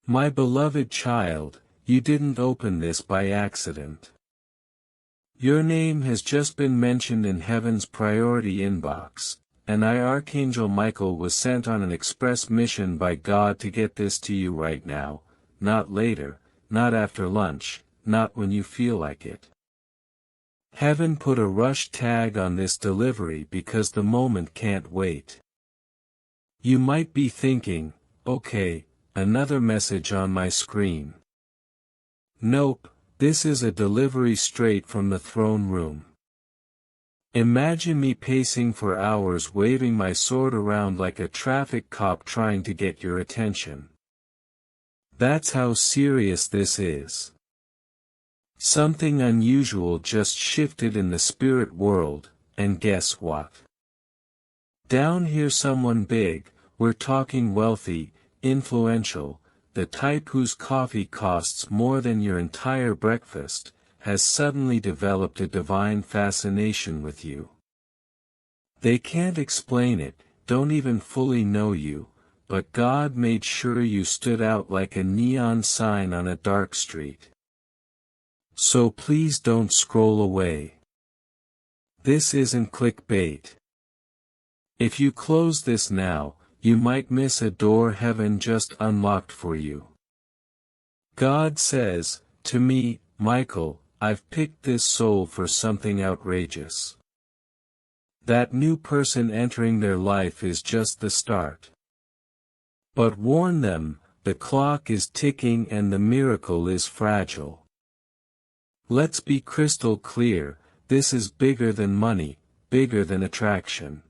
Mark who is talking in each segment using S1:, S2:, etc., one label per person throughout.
S1: My beloved child, you didn't open this by accident. Your name has just been mentioned in heaven's priority inbox, and Archangel Michael was sent on an express mission by God to get this to you right now, not later, not after lunch, not when you feel like it. Heaven put a rush tag on this delivery because the moment can't wait. You might be thinking, okay, another message on my screen. Nope, this is a delivery straight from the throne room. Imagine me pacing for hours waving my sword around like a traffic cop trying to get your attention. That's how serious this is. Something unusual just shifted in the spirit world, and guess what? Down here someone big, we're talking wealthy, influential, the type whose coffee costs more than your entire breakfast, has suddenly developed a divine fascination with you. They can't explain it, don't even fully know you, but God made sure you stood out like a neon sign on a dark street. So please don't scroll away. This isn't clickbait. If you close this now, you might miss a door heaven just unlocked for you. God says, to me, Michael, I've picked this soul for something outrageous. That new person entering their life is just the start. But warn them, the clock is ticking and the miracle is fragile. Let's be crystal clear, this is bigger than money, bigger than attraction.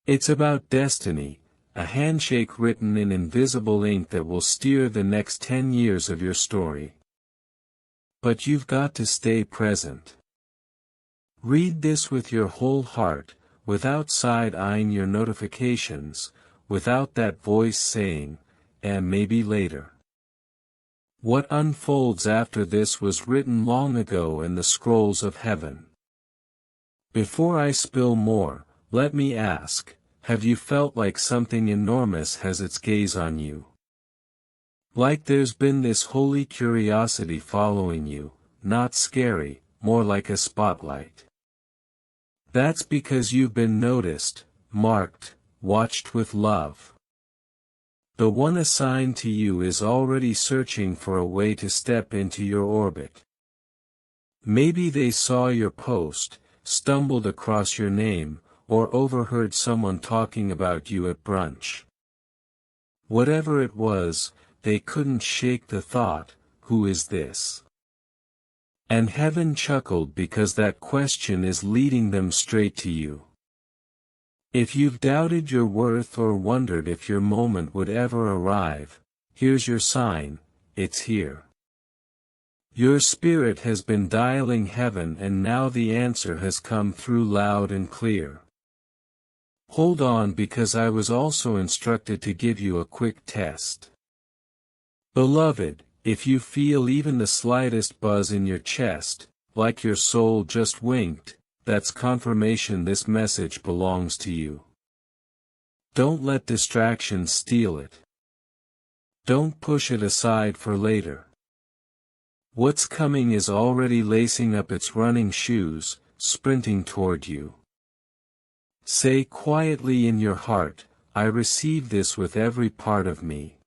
S1: It's about destiny, a handshake written in invisible ink that will steer the next 10 years of your story. But you've got to stay present. Read this with your whole heart, without side-eyeing your notifications, without that voice saying, and maybe later. What unfolds after this was written long ago in the scrolls of heaven. Before I spill more, let me ask, have you felt like something enormous has its gaze on you? Like there's been this holy curiosity following you, not scary, more like a spotlight. That's because you've been noticed, marked, watched with love. The one assigned to you is already searching for a way to step into your orbit. Maybe they saw your post, stumbled across your name, or overheard someone talking about you at brunch. Whatever it was, they couldn't shake the thought, who is this? And heaven chuckled because that question is leading them straight to you. If you've doubted your worth or wondered if your moment would ever arrive, here's your sign, it's here. Your spirit has been dialing heaven and now the answer has come through loud and clear. Hold on because I was also instructed to give you a quick test. Beloved, if you feel even the slightest buzz in your chest, like your soul just winked, that's confirmation this message belongs to you. Don't let distractions steal it. Don't push it aside for later. What's coming is already lacing up its running shoes, sprinting toward you. Say quietly in your heart, I receive this with every part of me.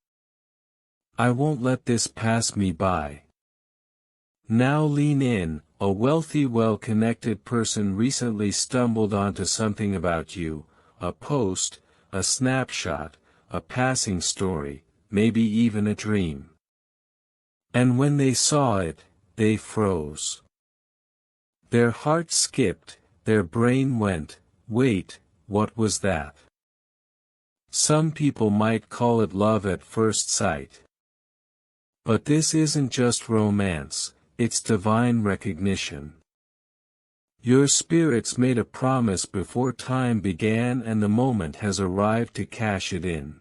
S1: I won't let this pass me by. Now lean in. A wealthy, well-connected person recently stumbled onto something about you, a post, a snapshot, a passing story, maybe even a dream. And when they saw it, they froze. Their heart skipped, their brain went, wait, what was that? Some people might call it love at first sight. But this isn't just romance, it's divine recognition. Your spirits made a promise before time began and the moment has arrived to cash it in.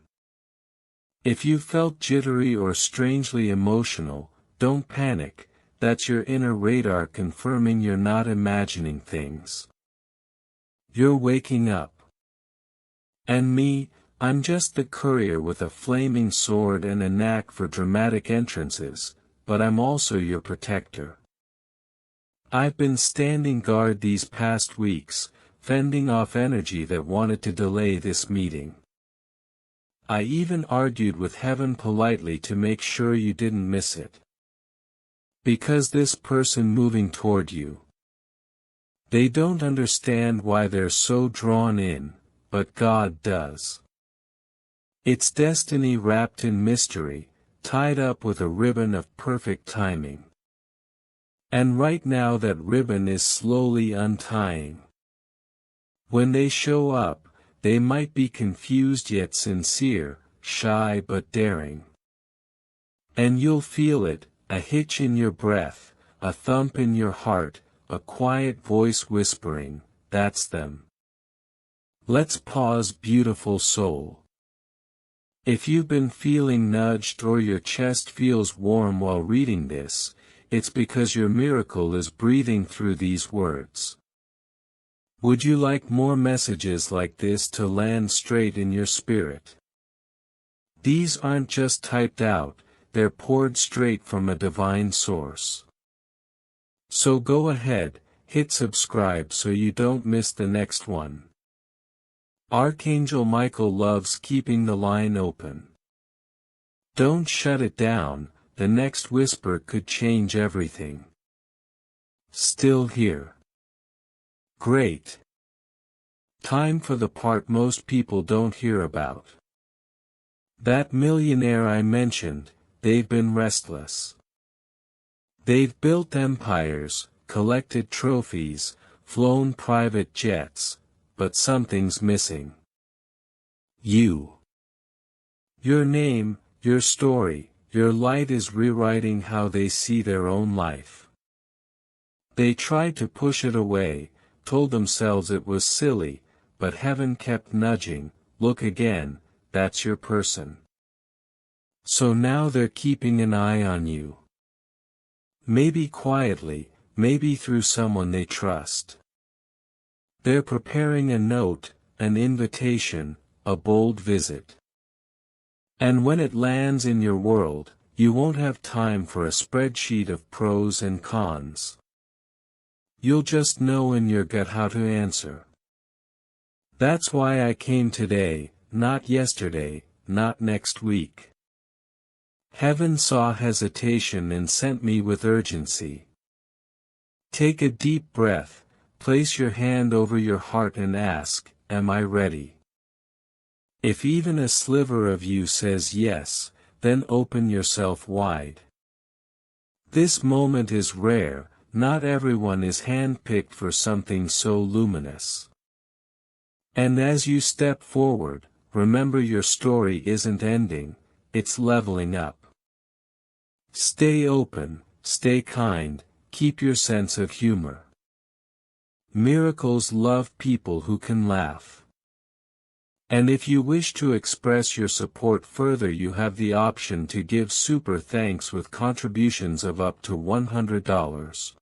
S1: If you felt jittery or strangely emotional, don't panic, that's your inner radar confirming you're not imagining things. You're waking up. And me, I'm just the courier with a flaming sword and a knack for dramatic entrances, but I'm also your protector. I've been standing guard these past weeks, fending off energy that wanted to delay this meeting. I even argued with heaven politely to make sure you didn't miss it. Because this person moving toward you, they don't understand why they're so drawn in, but God does. It's destiny wrapped in mystery, tied up with a ribbon of perfect timing. And right now that ribbon is slowly untying. When they show up, they might be confused yet sincere, shy but daring. And you'll feel it, a hitch in your breath, a thump in your heart, a quiet voice whispering, "That's them." Let's pause, beautiful soul. If you've been feeling nudged or your chest feels warm while reading this, it's because your miracle is breathing through these words. Would you like more messages like this to land straight in your spirit? These aren't just typed out, they're poured straight from a divine source. So go ahead, hit subscribe so you don't miss the next one. Archangel Michael loves keeping the line open. Don't shut it down, the next whisper could change everything. Still here. Great. Time for the part most people don't hear about. That millionaire I mentioned, they've been restless. They've built empires, collected trophies, flown private jets, but something's missing. You. Your name, your story, your light is rewriting how they see their own life. They tried to push it away, told themselves it was silly, but heaven kept nudging, look again, that's your person. So now they're keeping an eye on you. Maybe quietly, maybe through someone they trust. They're preparing a note, an invitation, a bold visit. And when it lands in your world, you won't have time for a spreadsheet of pros and cons. You'll just know in your gut how to answer. That's why I came today, not yesterday, not next week. Heaven saw hesitation and sent me with urgency. Take a deep breath, place your hand over your heart and ask, am I ready? If even a sliver of you says yes, then open yourself wide. This moment is rare, not everyone is handpicked for something so luminous. And as you step forward, remember your story isn't ending, it's leveling up. Stay open, stay kind, keep your sense of humor. Miracles love people who can laugh. And if you wish to express your support further, you have the option to give super thanks with contributions of up to $100.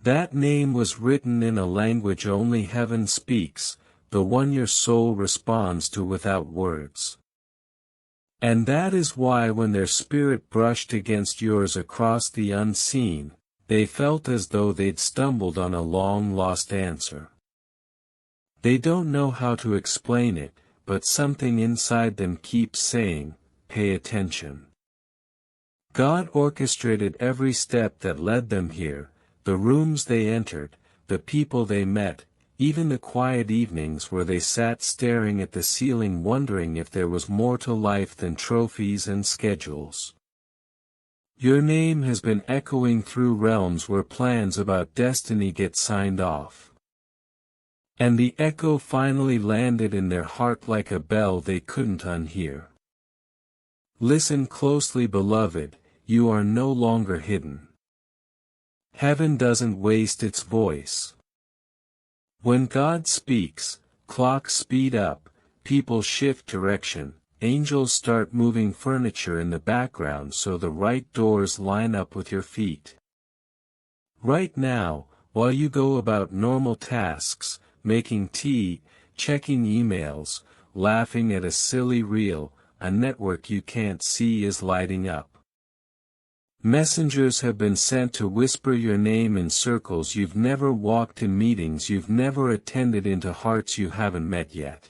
S1: That name was written in a language only heaven speaks, the one your soul responds to without words. And that is why when their spirit brushed against yours across the unseen, they felt as though they'd stumbled on a long-lost answer. They don't know how to explain it, but something inside them keeps saying, pay attention. God orchestrated every step that led them here, the rooms they entered, the people they met, even the quiet evenings where they sat staring at the ceiling wondering if there was more to life than trophies and schedules. Your name has been echoing through realms where plans about destiny get signed off. And the echo finally landed in their heart like a bell they couldn't unhear. Listen closely, beloved, you are no longer hidden. Heaven doesn't waste its voice. When God speaks, clocks speed up, people shift direction, angels start moving furniture in the background so the right doors line up with your feet. Right now, while you go about normal tasks, making tea, checking emails, laughing at a silly reel, a network you can't see is lighting up. Messengers have been sent to whisper your name in circles you've never walked, in meetings you've never attended, into hearts you haven't met yet.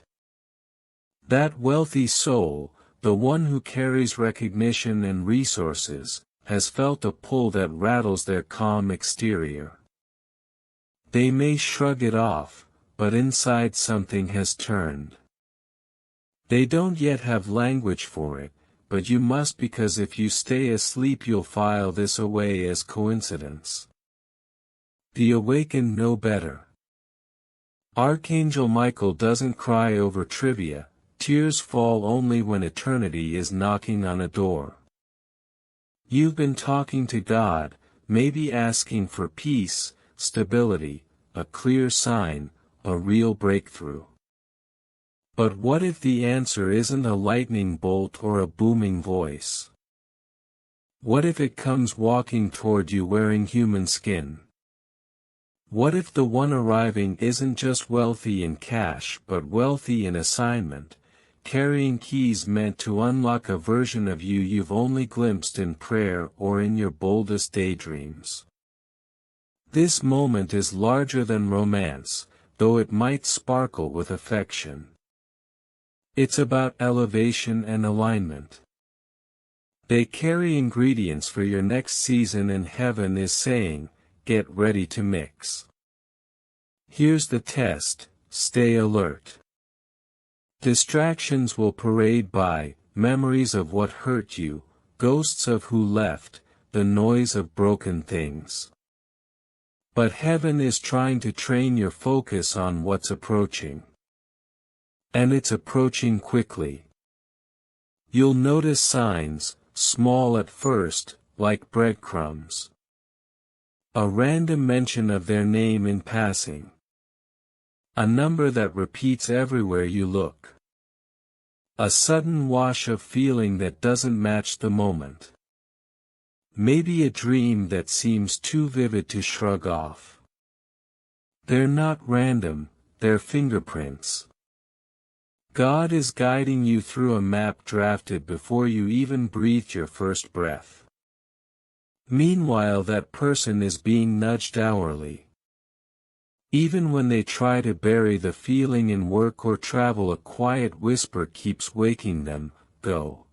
S1: That wealthy soul, the one who carries recognition and resources, has felt a pull that rattles their calm exterior. They may shrug it off, but inside something has turned. They don't yet have language for it, but you must, because if you stay asleep you'll file this away as coincidence. The awakened know better. Archangel Michael doesn't cry over trivia, tears fall only when eternity is knocking on a door. You've been talking to God, maybe asking for peace, stability, a clear sign, a real breakthrough. But what if the answer isn't a lightning bolt or a booming voice? What if it comes walking toward you wearing human skin? What if the one arriving isn't just wealthy in cash but wealthy in assignment, carrying keys meant to unlock a version of you you've only glimpsed in prayer or in your boldest daydreams? This moment is larger than romance, though it might sparkle with affection. It's about elevation and alignment. They carry ingredients for your next season, and heaven is saying, get ready to mix. Here's the test: stay alert. Distractions will parade by, memories of what hurt you, ghosts of who left, the noise of broken things. But heaven is trying to train your focus on what's approaching. And it's approaching quickly. You'll notice signs, small at first, like breadcrumbs. A random mention of their name in passing. A number that repeats everywhere you look. A sudden wash of feeling that doesn't match the moment. Maybe a dream that seems too vivid to shrug off. They're not random, they're fingerprints. God is guiding you through a map drafted before you even breathed your first breath. Meanwhile, that person is being nudged hourly. Even when they try to bury the feeling in work or travel, a quiet whisper keeps waking them, go.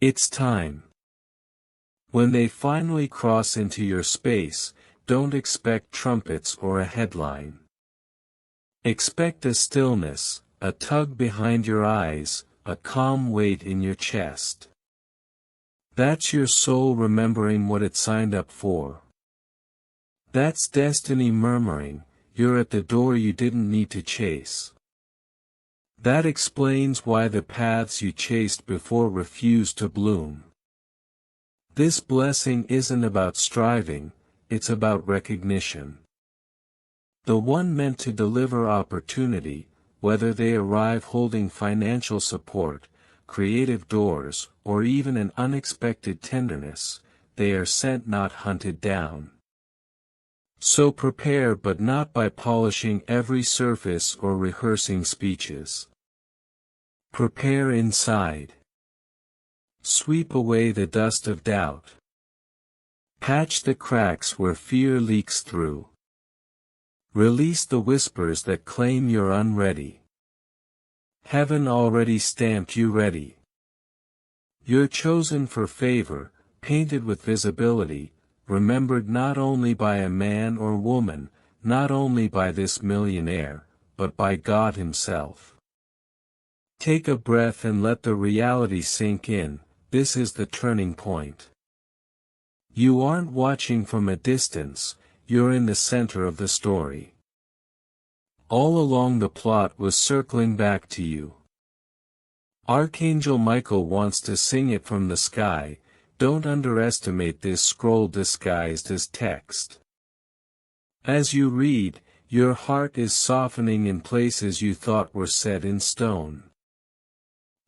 S1: It's time. When they finally cross into your space, don't expect trumpets or a headline. Expect a stillness, a tug behind your eyes, a calm weight in your chest. That's your soul remembering what it signed up for. That's destiny murmuring, you're at the door you didn't need to chase. That explains why the paths you chased before refused to bloom. This blessing isn't about striving, it's about recognition. The one meant to deliver opportunity, whether they arrive holding financial support, creative doors, or even an unexpected tenderness, they are sent, not hunted down. So prepare, but not by polishing every surface or rehearsing speeches. Prepare inside. Sweep away the dust of doubt. Patch the cracks where fear leaks through. Release the whispers that claim you're unready. Heaven already stamped you ready. You're chosen for favor, painted with visibility, remembered not only by a man or woman, not only by this millionaire, but by God Himself. Take a breath and let the reality sink in. This is the turning point. You aren't watching from a distance, you're in the center of the story. All along the plot was circling back to you. Archangel Michael wants to sing it from the sky. Don't underestimate this scroll disguised as text. As you read, your heart is softening in places you thought were set in stone.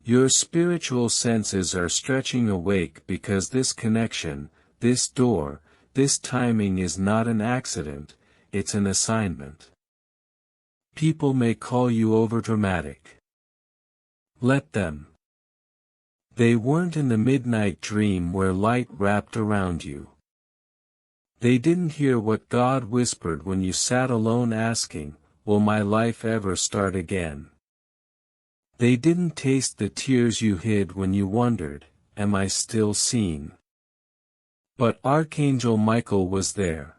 S1: Your spiritual senses are stretching awake because this connection, this door, this timing is not an accident, it's an assignment. People may call you overdramatic. Let them. They weren't in the midnight dream where light wrapped around you. They didn't hear what God whispered when you sat alone asking, "Will my life ever start again?" They didn't taste the tears you hid when you wondered, "Am I still seen?" But Archangel Michael was there.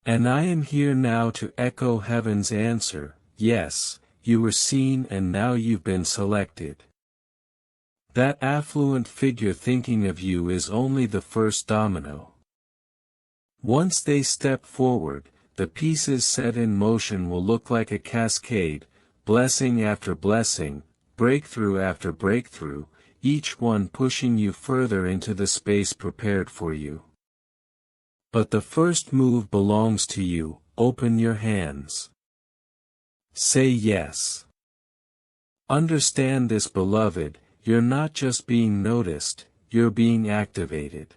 S1: And I am here now to echo heaven's answer, yes, you were seen and now you've been selected. That affluent figure thinking of you is only the first domino. Once they step forward, the pieces set in motion will look like a cascade, blessing after blessing, breakthrough after breakthrough, each one pushing you further into the space prepared for you. But the first move belongs to you. Open your hands. Say yes. Understand this, beloved, you're not just being noticed, you're being activated.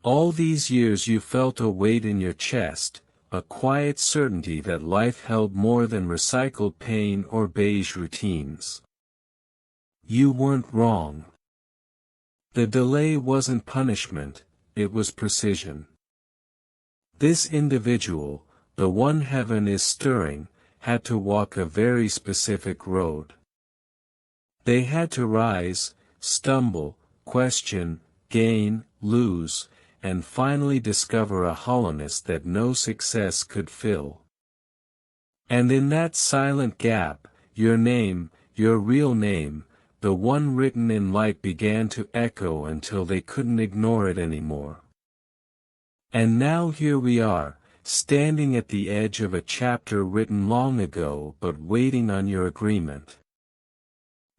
S1: All these years you felt a weight in your chest, a quiet certainty that life held more than recycled pain or beige routines. You weren't wrong. The delay wasn't punishment, it was precision. This individual, the one heaven is stirring, had to walk a very specific road. They had to rise, stumble, question, gain, lose, and finally discover a hollowness that no success could fill. And in that silent gap, your name, your real name, the one written in light, began to echo until they couldn't ignore it anymore. And now here we are, standing at the edge of a chapter written long ago but waiting on your agreement.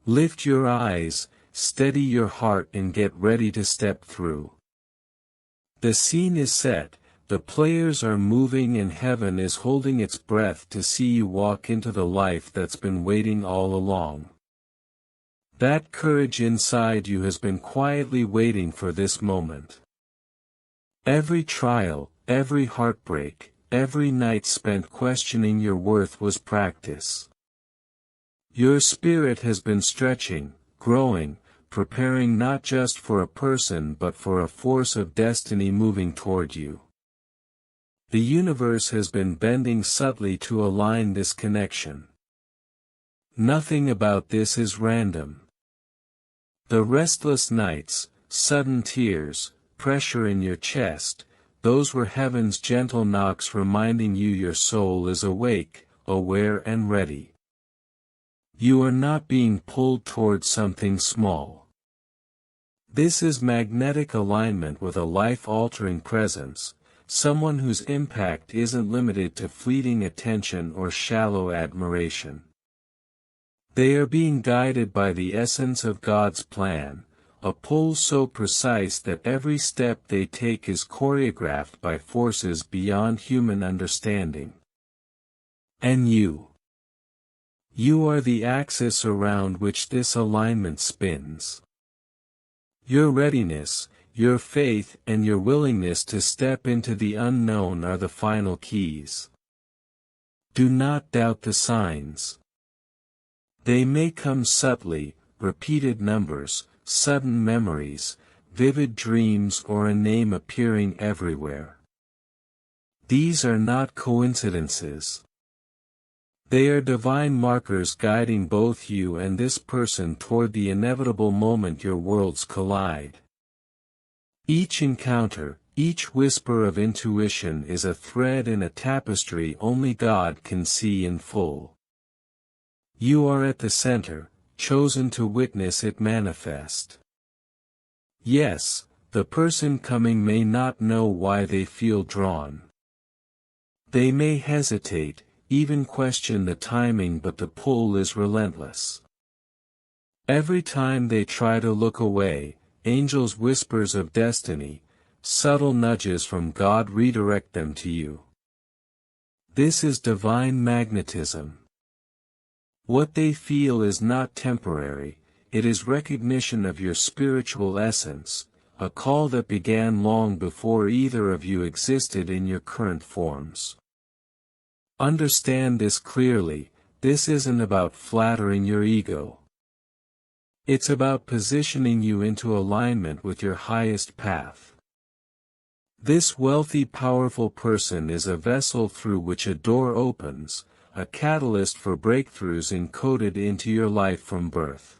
S1: Lift your eyes, steady your heart, and get ready to step through. The scene is set, the players are moving, and heaven is holding its breath to see you walk into the life that's been waiting all along. That courage inside you has been quietly waiting for this moment. Every trial, every heartbreak, every night spent questioning your worth was practice. Your spirit has been stretching, growing, preparing not just for a person but for a force of destiny moving toward you. The universe has been bending subtly to align this connection. Nothing about this is random. The restless nights, sudden tears, pressure in your chest, those were heaven's gentle knocks reminding you your soul is awake, aware and ready. You are not being pulled toward something small. This is magnetic alignment with a life-altering presence, someone whose impact isn't limited to fleeting attention or shallow admiration. They are being guided by the essence of God's plan, a pull so precise that every step they take is choreographed by forces beyond human understanding. And you are the axis around which this alignment spins. Your readiness, your faith, and your willingness to step into the unknown are the final keys. Do not doubt the signs. They may come subtly, repeated numbers, sudden memories, vivid dreams, or a name appearing everywhere. These are not coincidences. They are divine markers guiding both you and this person toward the inevitable moment your worlds collide. Each encounter, each whisper of intuition is a thread in a tapestry only God can see in full. You are at the center, chosen to witness it manifest. Yes, the person coming may not know why they feel drawn. They may hesitate, even question the timing, but the pull is relentless. Every time they try to look away, angels' whispers of destiny, subtle nudges from God redirect them to you. This is divine magnetism. What they feel is not temporary, it is recognition of your spiritual essence, a call that began long before either of you existed in your current forms. Understand this clearly, this isn't about flattering your ego. It's about positioning you into alignment with your highest path. This wealthy, powerful person is a vessel through which a door opens, a catalyst for breakthroughs encoded into your life from birth.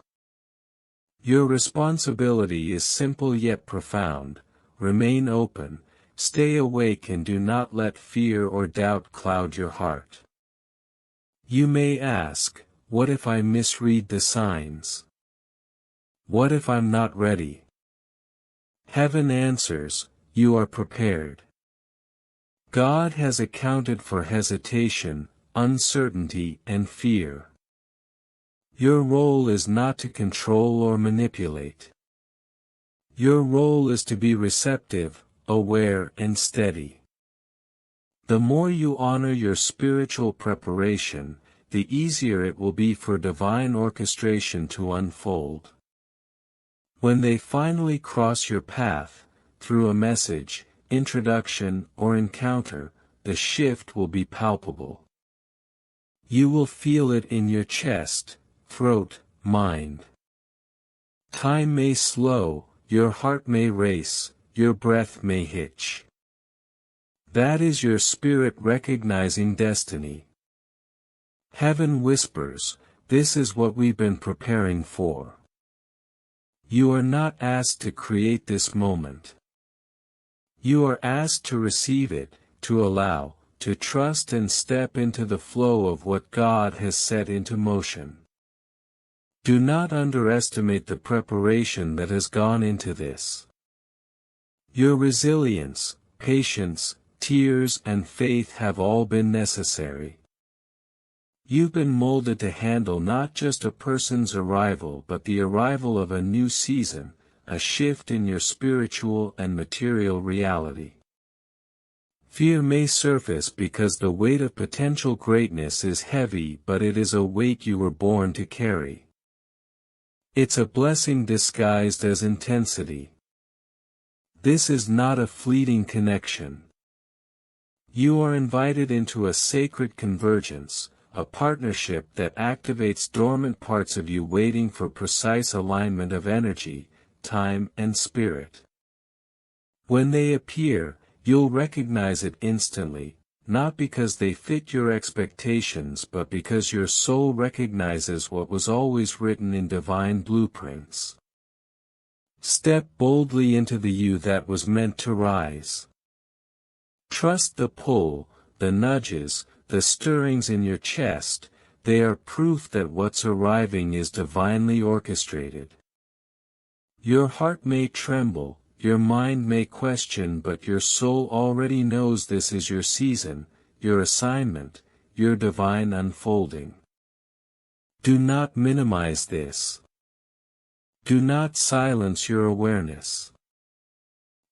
S1: Your responsibility is simple yet profound: remain open, stay awake, and do not let fear or doubt cloud your heart. You may ask, what if I misread the signs? What if I'm not ready? Heaven answers, you are prepared. God has accounted for hesitation, uncertainty, and fear. Your role is not to control or manipulate. Your role is to be receptive, aware, and steady. The more you honor your spiritual preparation, the easier it will be for divine orchestration to unfold. When they finally cross your path, through a message, introduction, or encounter, the shift will be palpable. You will feel it in your chest, throat, mind. Time may slow, your heart may race, your breath may hitch. That is your spirit recognizing destiny. Heaven whispers, this is what we've been preparing for. You are not asked to create this moment. You are asked to receive it, to allow, to trust, and step into the flow of what God has set into motion. Do not underestimate the preparation that has gone into this. Your resilience, patience, tears, and faith have all been necessary. You've been molded to handle not just a person's arrival but the arrival of a new season, a shift in your spiritual and material reality. Fear may surface because the weight of potential greatness is heavy, but it is a weight you were born to carry. It's a blessing disguised as intensity. This is not a fleeting connection. You are invited into a sacred convergence, a partnership that activates dormant parts of you waiting for precise alignment of energy, time, and spirit. When they appear, you'll recognize it instantly, not because they fit your expectations but because your soul recognizes what was always written in divine blueprints. Step boldly into the you that was meant to rise. Trust the pull, the nudges, the stirrings in your chest. They are proof that what's arriving is divinely orchestrated. Your heart may tremble, your mind may question, but your soul already knows this is your season, your assignment, your divine unfolding. Do not minimize this. Do not silence your awareness.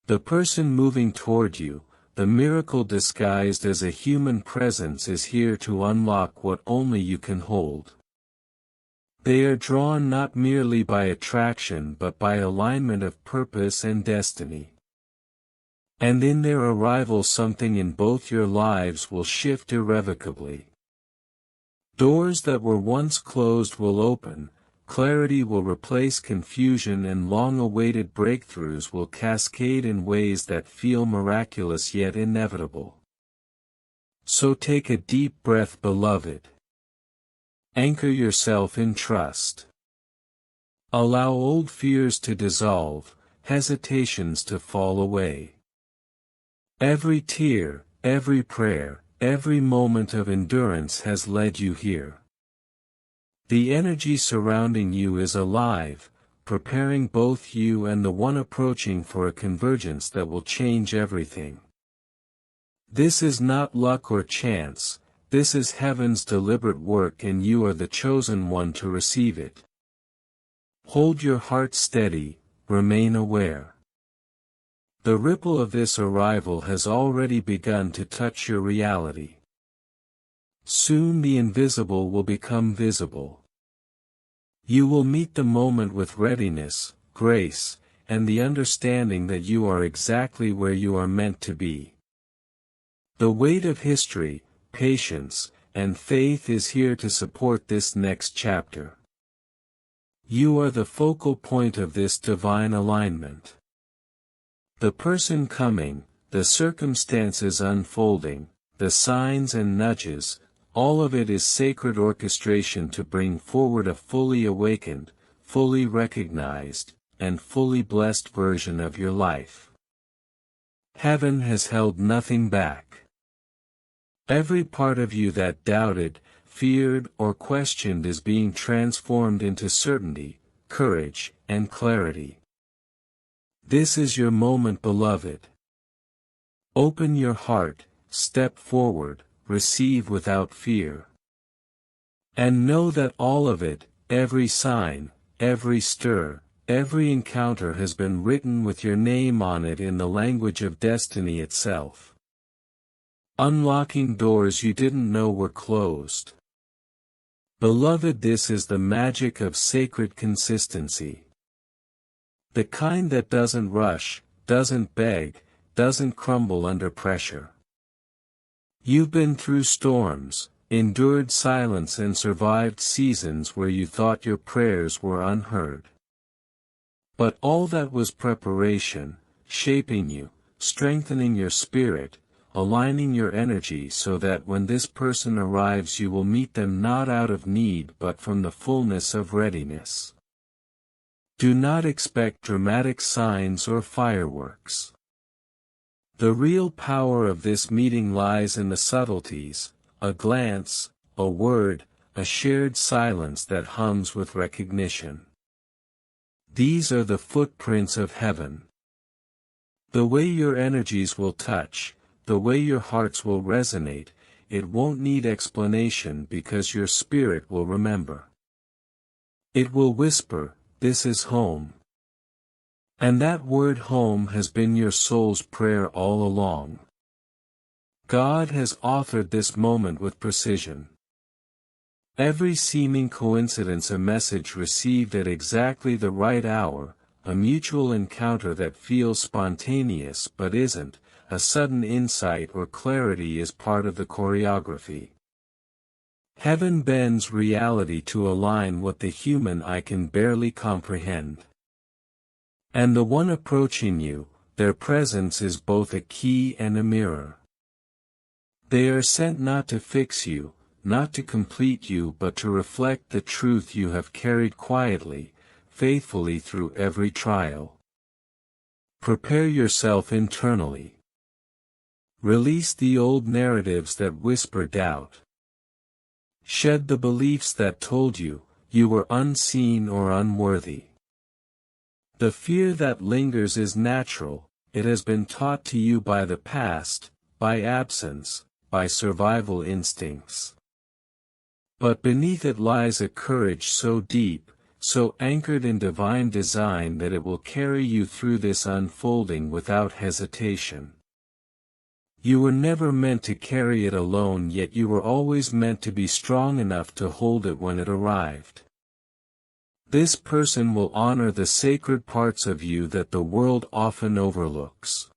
S1: The person moving toward you, the miracle disguised as a human presence, is here to unlock what only you can hold. They are drawn not merely by attraction but by alignment of purpose and destiny. And in their arrival something in both your lives will shift irrevocably. Doors that were once closed will open, clarity will replace confusion, and long-awaited breakthroughs will cascade in ways that feel miraculous yet inevitable. So take a deep breath, beloved. Anchor yourself in trust. Allow old fears to dissolve, hesitations to fall away. Every tear, every prayer, every moment of endurance has led you here. The energy surrounding you is alive, preparing both you and the one approaching for a convergence that will change everything. This is not luck or chance, this is heaven's deliberate work, and you are the chosen one to receive it. Hold your heart steady, remain aware. The ripple of this arrival has already begun to touch your reality. Soon the invisible will become visible. You will meet the moment with readiness, grace, and the understanding that you are exactly where you are meant to be. The weight of history, patience, and faith is here to support this next chapter. You are the focal point of this divine alignment. The person coming, the circumstances unfolding, the signs and nudges, all of it is sacred orchestration to bring forward a fully awakened, fully recognized, and fully blessed version of your life. Heaven has held nothing back. Every part of you that doubted, feared, or questioned is being transformed into certainty, courage, and clarity. This is your moment, beloved. Open your heart, step forward, receive without fear. And know that all of it, every sign, every stir, every encounter has been written with your name on it in the language of destiny itself. Unlocking doors you didn't know were closed. Beloved, this is the magic of sacred consistency. The kind that doesn't rush, doesn't beg, doesn't crumble under pressure. You've been through storms, endured silence, and survived seasons where you thought your prayers were unheard. But all that was preparation, shaping you, strengthening your spirit, aligning your energy so that when this person arrives you will meet them not out of need but from the fullness of readiness. Do not expect dramatic signs or fireworks. The real power of this meeting lies in the subtleties, a glance, a word, a shared silence that hums with recognition. These are the footprints of heaven. The way your energies will touch, the way your hearts will resonate, it won't need explanation because your spirit will remember. It will whisper, "This is home." And that word home has been your soul's prayer all along. God has authored this moment with precision. Every seeming coincidence a message received at exactly the right hour, a mutual encounter that feels spontaneous but isn't, a sudden insight or clarity is part of the choreography. Heaven bends reality to align what the human eye can barely comprehend. And the one approaching you, their presence is both a key and a mirror. They are sent not to fix you, not to complete you, but to reflect the truth you have carried quietly, faithfully through every trial. Prepare yourself internally. Release the old narratives that whisper doubt. Shed the beliefs that told you, you were unseen or unworthy. The fear that lingers is natural, it has been taught to you by the past, by absence, by survival instincts. But beneath it lies a courage so deep, so anchored in divine design that it will carry you through this unfolding without hesitation. You were never meant to carry it alone, yet you were always meant to be strong enough to hold it when it arrived. This person will honor the sacred parts of you that the world often overlooks.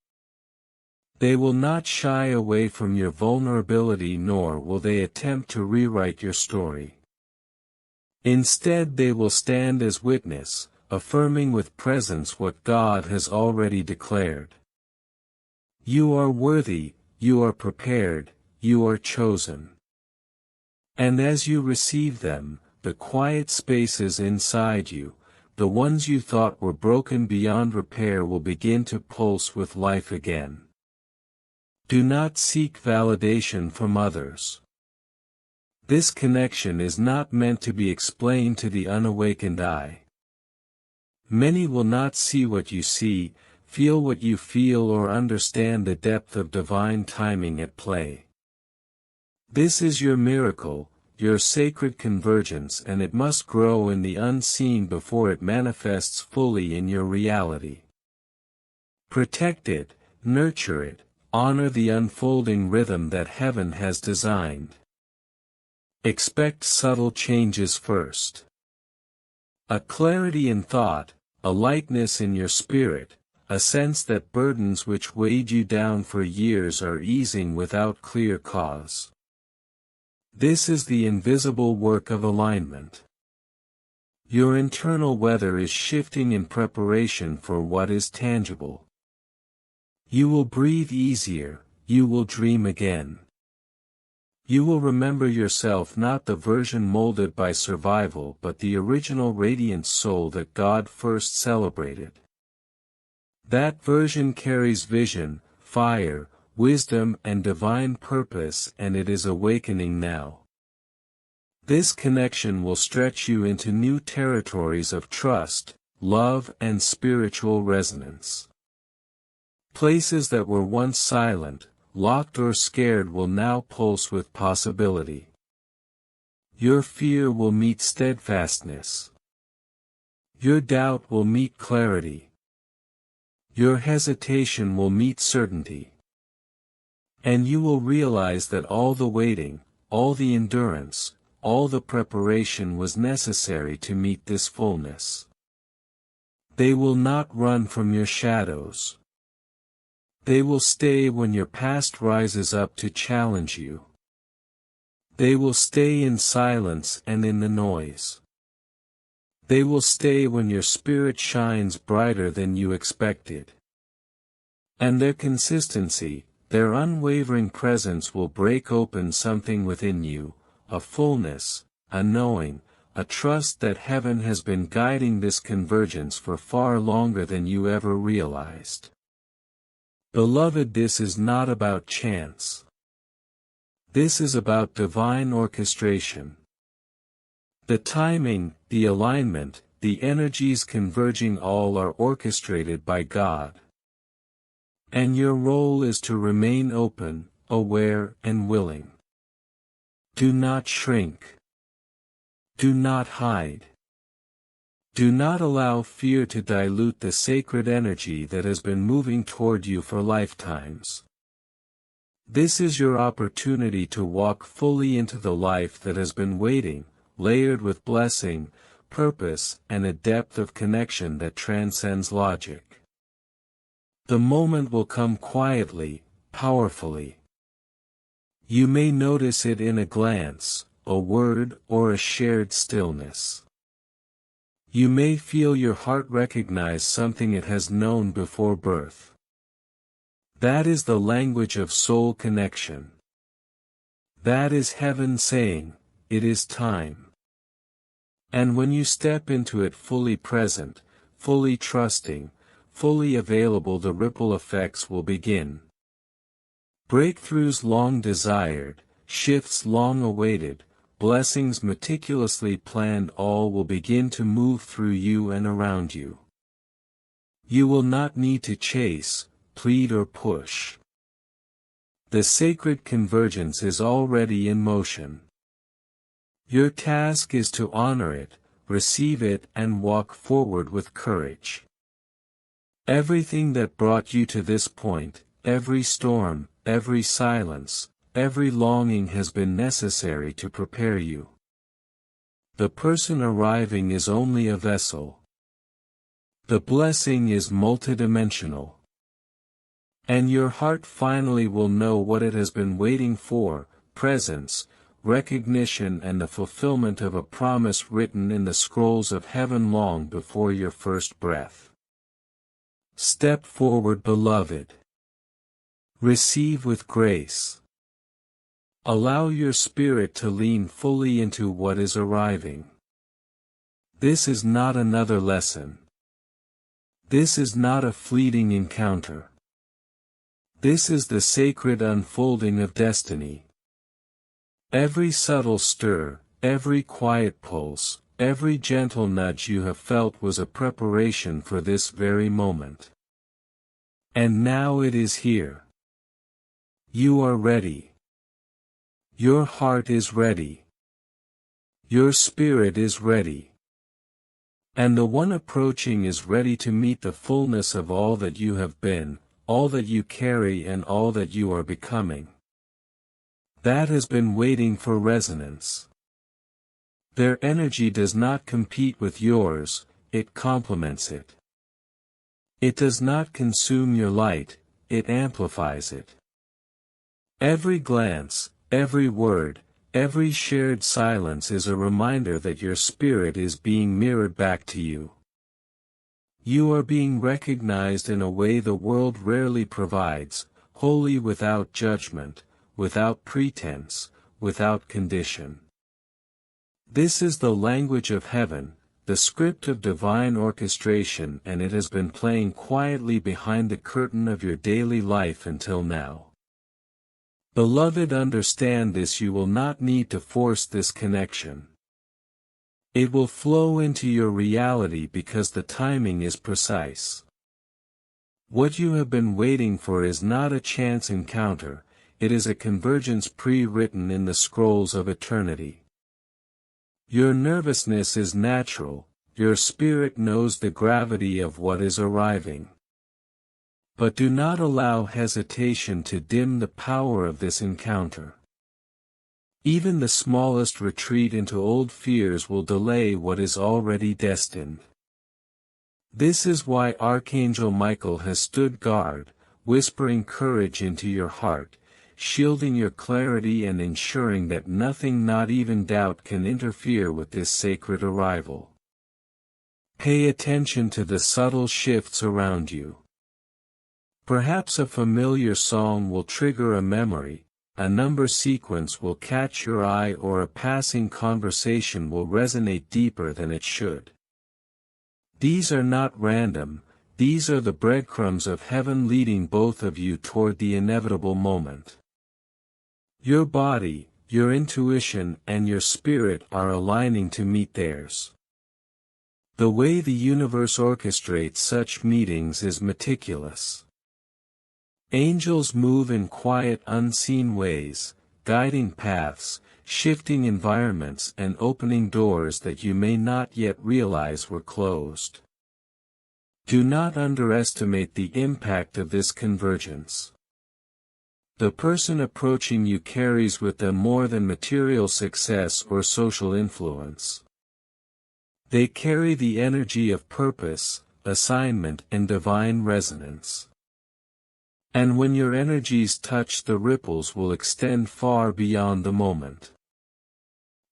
S1: They will not shy away from your vulnerability, nor will they attempt to rewrite your story. Instead, they will stand as witness, affirming with presence what God has already declared. You are worthy, you are prepared, you are chosen. And as you receive them, the quiet spaces inside you, the ones you thought were broken beyond repair, will begin to pulse with life again. Do not seek validation from others. This connection is not meant to be explained to the unawakened eye. Many will not see what you see, feel what you feel, or understand the depth of divine timing at play. This is your miracle, your sacred convergence, and it must grow in the unseen before it manifests fully in your reality. Protect it, nurture it, honor the unfolding rhythm that heaven has designed. Expect subtle changes first. A clarity in thought, a lightness in your spirit, a sense that burdens which weighed you down for years are easing without clear cause. This is the invisible work of alignment. Your internal weather is shifting in preparation for what is tangible. You will breathe easier, you will dream again. You will remember yourself not the version molded by survival but the original radiant soul that God first celebrated. That version carries vision, fire, wisdom and divine purpose, and it is awakening now. This connection will stretch you into new territories of trust, love and spiritual resonance. Places that were once silent, locked or scared will now pulse with possibility. Your fear will meet steadfastness. Your doubt will meet clarity. Your hesitation will meet certainty. And you will realize that all the waiting, all the endurance, all the preparation was necessary to meet this fullness. They will not run from your shadows. They will stay when your past rises up to challenge you. They will stay in silence and in the noise. They will stay when your spirit shines brighter than you expected. And their consistency, their unwavering presence will break open something within you, a fullness, a knowing, a trust that heaven has been guiding this convergence for far longer than you ever realized. Beloved, this is not about chance. This is about divine orchestration. The timing, the alignment, the energies converging all are orchestrated by God. And your role is to remain open, aware and willing. Do not shrink. Do not hide. Do not allow fear to dilute the sacred energy that has been moving toward you for lifetimes. This is your opportunity to walk fully into the life that has been waiting, layered with blessing, purpose, and a depth of connection that transcends logic. The moment will come quietly, powerfully. You may notice it in a glance, a word, or a shared stillness. You may feel your heart recognize something it has known before birth. That is the language of soul connection. That is heaven saying, "It is time." And when you step into it fully present, fully trusting, fully available, the ripple effects will begin. Breakthroughs long desired, shifts long awaited, blessings meticulously planned, all will begin to move through you and around you. You will not need to chase, plead or push. The sacred convergence is already in motion. Your task is to honor it, receive it and walk forward with courage. Everything that brought you to this point, every storm, every silence, every longing has been necessary to prepare you. The person arriving is only a vessel. The blessing is multidimensional. And your heart finally will know what it has been waiting for: presence, recognition and the fulfillment of a promise written in the scrolls of heaven long before your first breath. Step forward, beloved. Receive with grace. Allow your spirit to lean fully into what is arriving. This is not another lesson. This is not a fleeting encounter. This is the sacred unfolding of destiny. Every subtle stir, every quiet pulse, every gentle nudge you have felt was a preparation for this very moment. And now it is here. You are ready. Your heart is ready. Your spirit is ready. And the one approaching is ready to meet the fullness of all that you have been, all that you carry and all that you are becoming. That has been waiting for resonance. Their energy does not compete with yours, it complements it. It does not consume your light, it amplifies it. Every glance, every word, Every shared silence is a reminder that your spirit is being mirrored back to you. You are being recognized in a way the world rarely provides, wholly without judgment, without pretense, without condition. This is the language of heaven, the script of divine orchestration, and it has been playing quietly behind the curtain of your daily life until now. Beloved, understand this: you will not need to force this connection. It will flow into your reality because the timing is precise. What you have been waiting for is not a chance encounter, it is a convergence pre-written in the scrolls of eternity. Your nervousness is natural, your spirit knows the gravity of what is arriving. But do not allow hesitation to dim the power of this encounter. Even the smallest retreat into old fears will delay what is already destined. This is why Archangel Michael has stood guard, whispering courage into your heart, shielding your clarity and ensuring that nothing, not even doubt, can interfere with this sacred arrival. Pay attention to the subtle shifts around you. Perhaps a familiar song will trigger a memory, a number sequence will catch your eye, or a passing conversation will resonate deeper than it should. These are not random, these are the breadcrumbs of heaven leading both of you toward the inevitable moment. Your body, your intuition, and your spirit are aligning to meet theirs. The way the universe orchestrates such meetings is meticulous. Angels move in quiet, unseen ways, guiding paths, shifting environments, and opening doors that you may not yet realize were closed. Do not underestimate the impact of this convergence. The person approaching you carries with them more than material success or social influence. They carry the energy of purpose, assignment, and divine resonance. And when your energies touch, the ripples will extend far beyond the moment.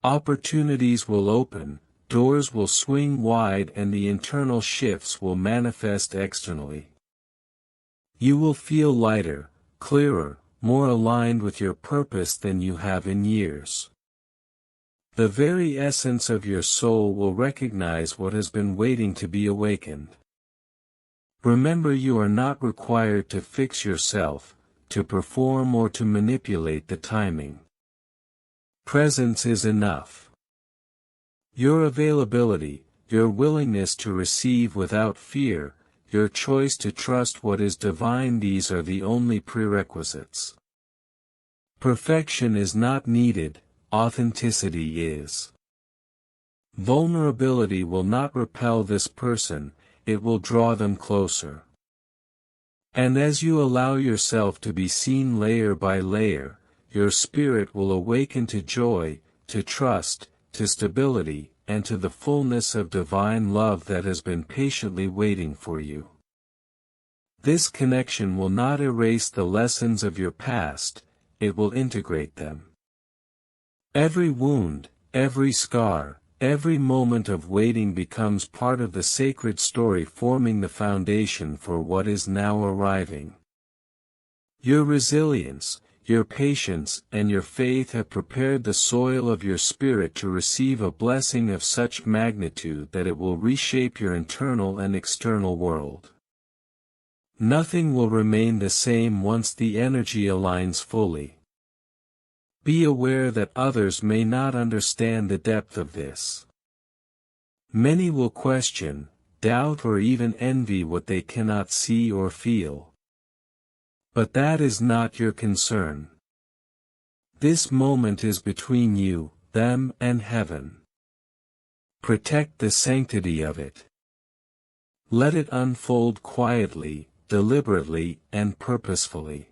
S1: Opportunities will open, doors will swing wide, and the internal shifts will manifest externally. You will feel lighter, clearer, more aligned with your purpose than you have in years. The very essence of your soul will recognize what has been waiting to be awakened. Remember, you are not required to fix yourself, to perform, or to manipulate the timing. Presence is enough. Your availability, your willingness to receive without fear, your choice to trust what is divine, these are the only prerequisites. Perfection is not needed, authenticity is. Vulnerability will not repel this person, it will draw them closer. And as you allow yourself to be seen layer by layer, your spirit will awaken to joy, to trust, to stability, and to the fullness of divine love that has been patiently waiting for you. This connection will not erase the lessons of your past, it will integrate them. Every wound, every scar, every moment of waiting becomes part of the sacred story, forming the foundation for what is now arriving. Your resilience, your patience, and your faith have prepared the soil of your spirit to receive a blessing of such magnitude that it will reshape your internal and external world. Nothing will remain the same once the energy aligns fully. Be aware that others may not understand the depth of this. Many will question, doubt, or even envy what they cannot see or feel. But that is not your concern. This moment is between you, them, and heaven. Protect the sanctity of it. Let it unfold quietly, deliberately, and purposefully.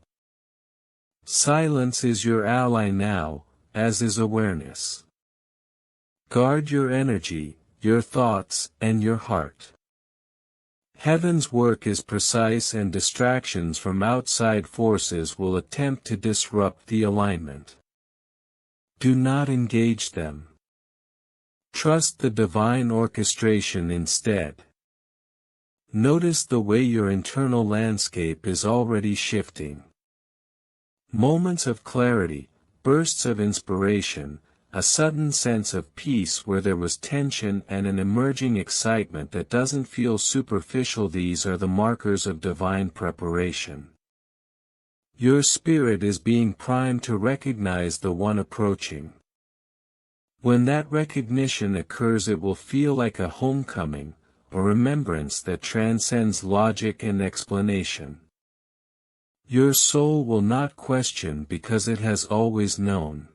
S1: Silence is your ally now, as is awareness. Guard your energy, your thoughts, and your heart. Heaven's work is precise, and distractions from outside forces will attempt to disrupt the alignment. Do not engage them. Trust the divine orchestration instead. Notice the way your internal landscape is already shifting. Moments of clarity, bursts of inspiration, a sudden sense of peace where there was tension and an emerging excitement that doesn't feel superficial. These are the markers of divine preparation. Your spirit is being primed to recognize the one approaching. When that recognition occurs, it will feel like a homecoming, a remembrance that transcends logic and explanation. Your soul will not question because it has always known.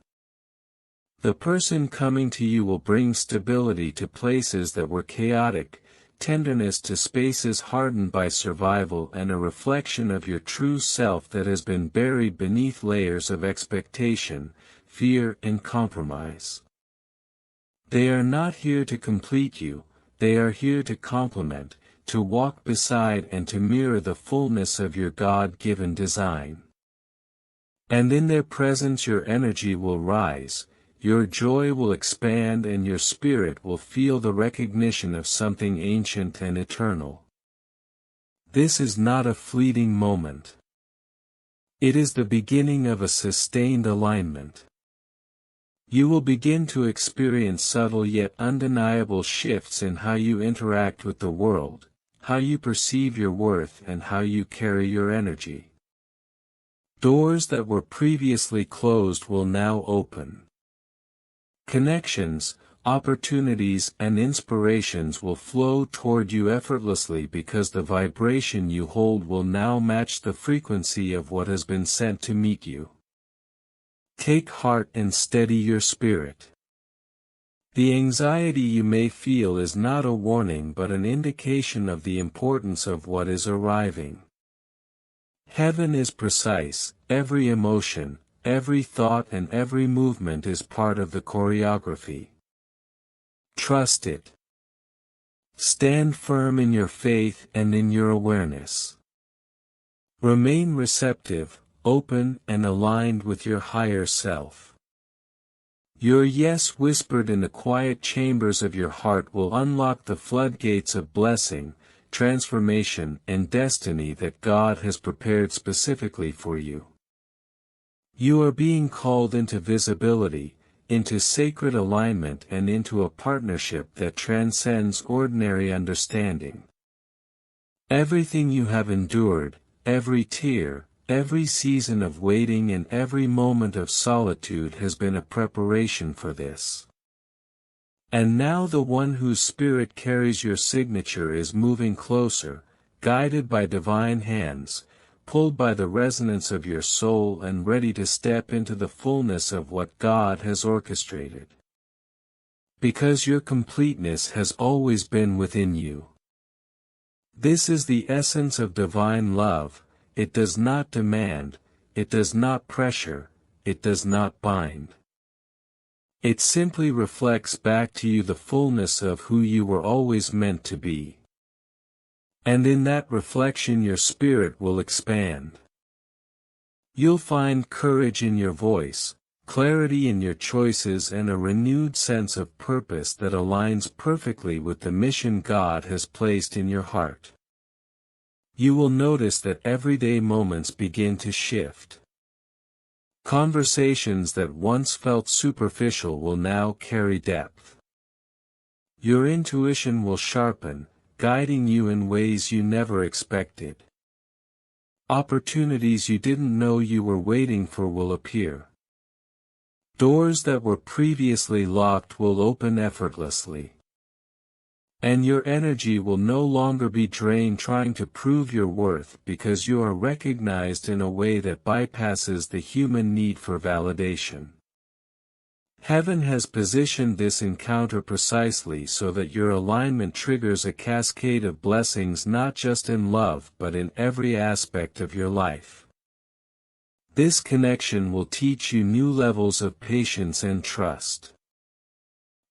S1: The person coming to you will bring stability to places that were chaotic, tenderness to spaces hardened by survival, and a reflection of your true self that has been buried beneath layers of expectation, fear, and compromise. They are not here to complete you, they are here to complement, to walk beside and to mirror the fullness of your God-given design. And in their presence your energy will rise, your joy will expand, and your spirit will feel the recognition of something ancient and eternal. This is not a fleeting moment. It is the beginning of a sustained alignment. You will begin to experience subtle yet undeniable shifts in how you interact with the world, how you perceive your worth, and how you carry your energy. Doors that were previously closed will now open. Connections, opportunities, and inspirations will flow toward you effortlessly because the vibration you hold will now match the frequency of what has been sent to meet you. Take heart and steady your spirit. The anxiety you may feel is not a warning but an indication of the importance of what is arriving. Heaven is precise, every emotion, every thought, and every movement is part of the choreography. Trust it. Stand firm in your faith and in your awareness. Remain receptive, open, and aligned with your higher self. Your yes whispered in the quiet chambers of your heart will unlock the floodgates of blessing, transformation, and destiny that God has prepared specifically for you. You are being called into visibility, into sacred alignment, and into a partnership that transcends ordinary understanding. Everything you have endured, every tear, every season of waiting, and every moment of solitude has been a preparation for this. And now the one whose spirit carries your signature is moving closer, guided by divine hands, pulled by the resonance of your soul, and ready to step into the fullness of what God has orchestrated. Because your completeness has always been within you. This is the essence of divine love. It does not demand, it does not pressure, it does not bind. It simply reflects back to you the fullness of who you were always meant to be. And in that reflection your spirit will expand. You'll find courage in your voice, clarity in your choices, and a renewed sense of purpose that aligns perfectly with the mission God has placed in your heart. You will notice that everyday moments begin to shift. Conversations that once felt superficial will now carry depth. Your intuition will sharpen, guiding you in ways you never expected. Opportunities you didn't know you were waiting for will appear. Doors that were previously locked will open effortlessly. And your energy will no longer be drained trying to prove your worth because you are recognized in a way that bypasses the human need for validation. Heaven has positioned this encounter precisely so that your alignment triggers a cascade of blessings not just in love but in every aspect of your life. This connection will teach you new levels of patience and trust.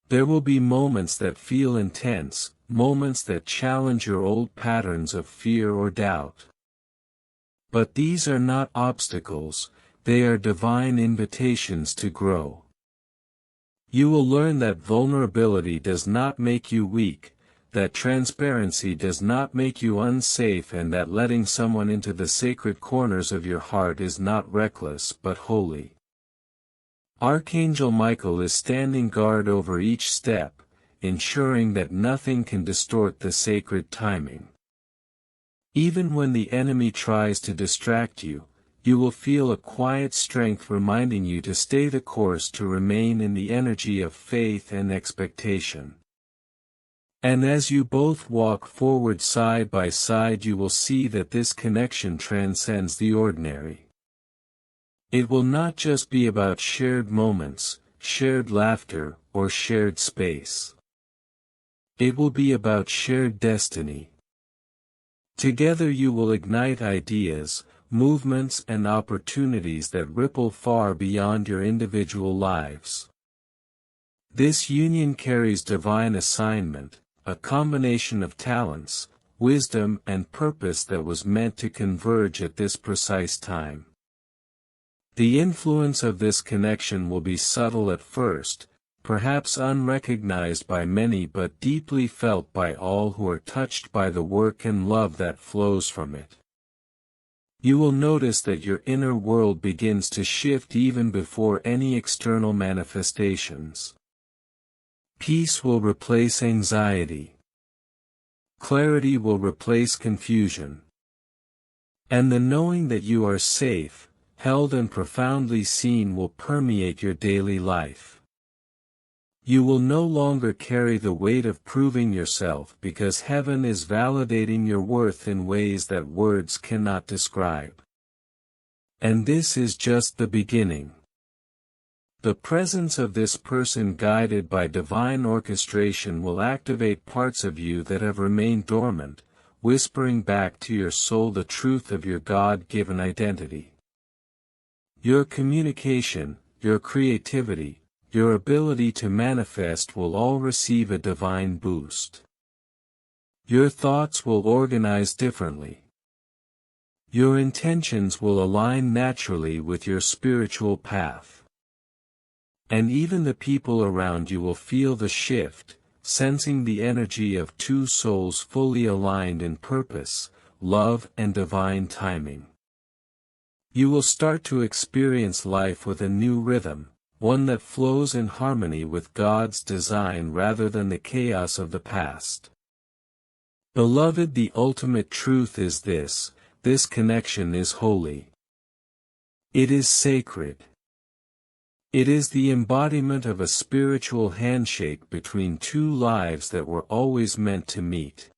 S1: There will be moments that feel intense, moments that challenge your old patterns of fear or doubt. But these are not obstacles, they are divine invitations to grow. You will learn that vulnerability does not make you weak, that transparency does not make you unsafe, and that letting someone into the sacred corners of your heart is not reckless but holy. Archangel Michael is standing guard over each step, ensuring that nothing can distort the sacred timing. Even when the enemy tries to distract you, you will feel a quiet strength reminding you to stay the course, to remain in the energy of faith and expectation. And as you both walk forward side by side, you will see that this connection transcends the ordinary. It will not just be about shared moments, shared laughter, or shared space. It will be about shared destiny. Together you will ignite ideas, movements, and opportunities that ripple far beyond your individual lives. This union carries divine assignment, a combination of talents, wisdom, and purpose that was meant to converge at this precise time. The influence of this connection will be subtle at first, perhaps unrecognized by many, but deeply felt by all who are touched by the work and love that flows from it. You will notice that your inner world begins to shift even before any external manifestations. Peace will replace anxiety. Clarity will replace confusion. And the knowing that you are safe, held, and profoundly seen will permeate your daily life. You will no longer carry the weight of proving yourself, because heaven is validating your worth in ways that words cannot describe. And this is just the beginning. The presence of this person, guided by divine orchestration, will activate parts of you that have remained dormant, whispering back to your soul the truth of your God-given identity. Your communication, your creativity, your ability to manifest will all receive a divine boost. Your thoughts will organize differently. Your intentions will align naturally with your spiritual path. And even the people around you will feel the shift, sensing the energy of two souls fully aligned in purpose, love, and divine timing. You will start to experience life with a new rhythm, one that flows in harmony with God's design rather than the chaos of the past. Beloved, the ultimate truth is this: this connection is holy. It is sacred. It is the embodiment of a spiritual handshake between two lives that were always meant to meet.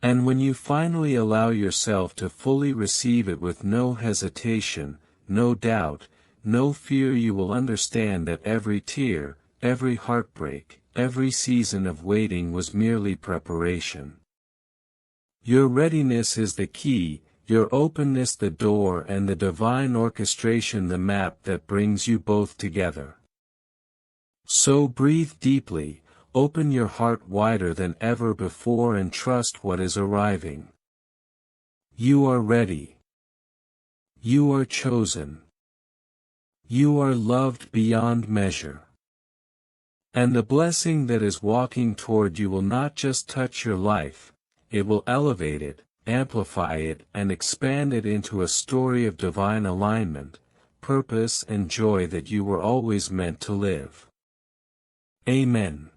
S1: And when you finally allow yourself to fully receive it with no hesitation, no doubt, no fear, you will understand that every tear, every heartbreak, every season of waiting was merely preparation. Your readiness is the key, your openness the door, and the divine orchestration the map that brings you both together. So breathe deeply, open your heart wider than ever before, and trust what is arriving. You are ready. You are chosen. You are loved beyond measure. And the blessing that is walking toward you will not just touch your life, it will elevate it, amplify it, and expand it into a story of divine alignment, purpose, and joy that you were always meant to live. Amen.